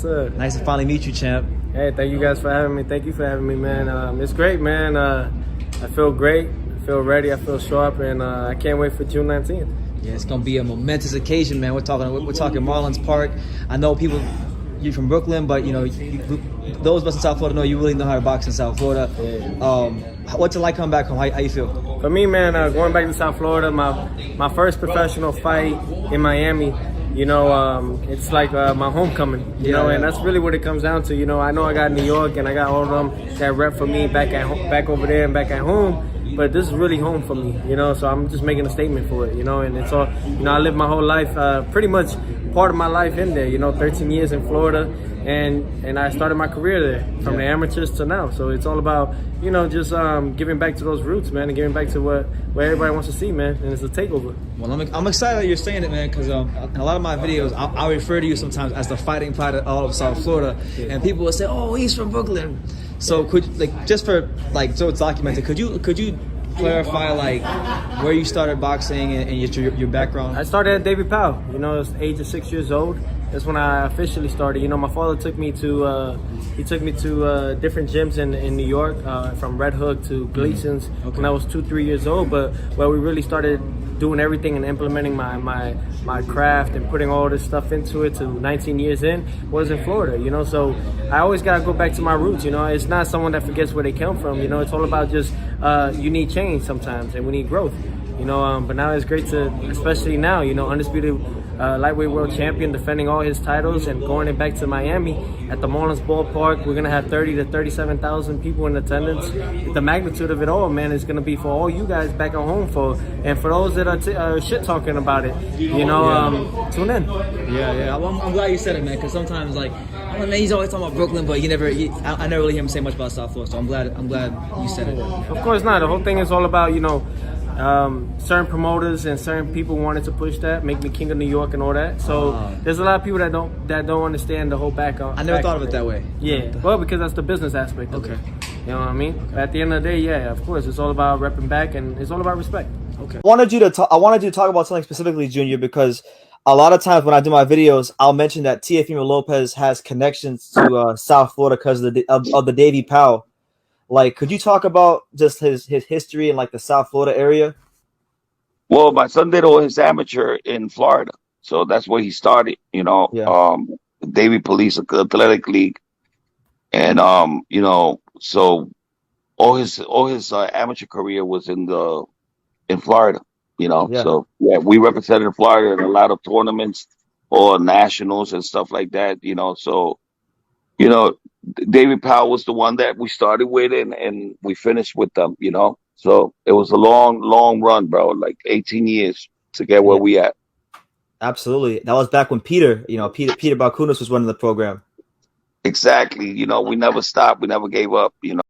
sir. Nice to finally meet you, champ. Hey, thank you guys for having me. Thank you for having me, man. It's great, man. I feel great. I feel ready. I feel sharp, and I can't wait for June 19th. Yeah, it's gonna be a momentous occasion, man. We're talking Marlins Park. I know people, you're from Brooklyn, but you know, those of us in South Florida know you really know how to box in South Florida. Yeah. What's it like coming back home? How you feel? For me, man, going back to South Florida, my first professional fight in Miami. You know, it's like my homecoming. You know, and that's really what it comes down to. You know, I know I got New York and I got all of them that rep for me back over there and back at home. But this is really home for me, you know, so I'm just making a statement for it, you know, and it's all, you know, I lived my whole life, pretty much part of my life in there, you know, 13 years in Florida, and I started my career there from the amateurs to now. So it's all about, you know, just giving back to those roots, man, and giving back to where everybody wants to see, man, and it's a takeover. Well, I'm excited that you're saying it, man, because in a lot of my videos, I refer to you sometimes as the fighting pride of all of South Florida, and people will say, "Oh, he's from Brooklyn." So could, like, just for, like, so it's documented, could you clarify, like, where you started boxing and your background? I started at Davie, you know, at the age of 6 years old. That's when I officially started. You know, my father took me to different gyms in New York, from Red Hook to Gleason's, when I was 2-3 years old. But where we really started doing everything and implementing my craft and putting all this stuff into it to 19 years in was in Florida, you know. So I always got to go back to my roots, you know. It's not someone that forgets where they come from, you know. It's all about just you need change sometimes and we need growth, you know. But now it's great to, especially now, you know, undisputed lightweight world champion, defending all his titles and going it back to Miami at the Marlins ballpark. We're gonna have 30 to 37,000 people in attendance. The magnitude of it all, man, is gonna be for all you guys back at home, and for those that are shit talking about it, you know. Tune in. Yeah. I'm glad you said it, man, because sometimes, like, I mean, he's always talking about Brooklyn, but I never really hear him say much about South Florida. So I'm glad you said it. Of course not. The whole thing is all about, you know, certain promoters and certain people wanted to push that, make me king of New York and all that. So there's a lot of people that don't understand the whole background. I never thought of it that way. Yeah, well, because that's the business aspect of it. You know what I mean? Okay. At the end of the day, yeah, of course, it's all about repping back and it's all about respect. Okay. I wanted you to talk about something specifically, Junior, because a lot of times when I do my videos, I'll mention that Teofimo Lopez has connections to South Florida because of the Davie Powell. Like, could you talk about just his history in, like, the South Florida area? Well, my son did all his amateur in Florida, so that's where he started. You know, Davie Police Athletic League, and you know, so all his amateur career was in Florida. You know, so yeah, we represented Florida in a lot of tournaments or nationals and stuff like that. You know, so you know, Davie Powell was the one that we started with, and we finished with them. You know. So it was a long run, bro, like 18 years to get where we at. Absolutely. That was back when Peter Balkunas was running the program. Exactly. You know, we never stopped. We never gave up, you know.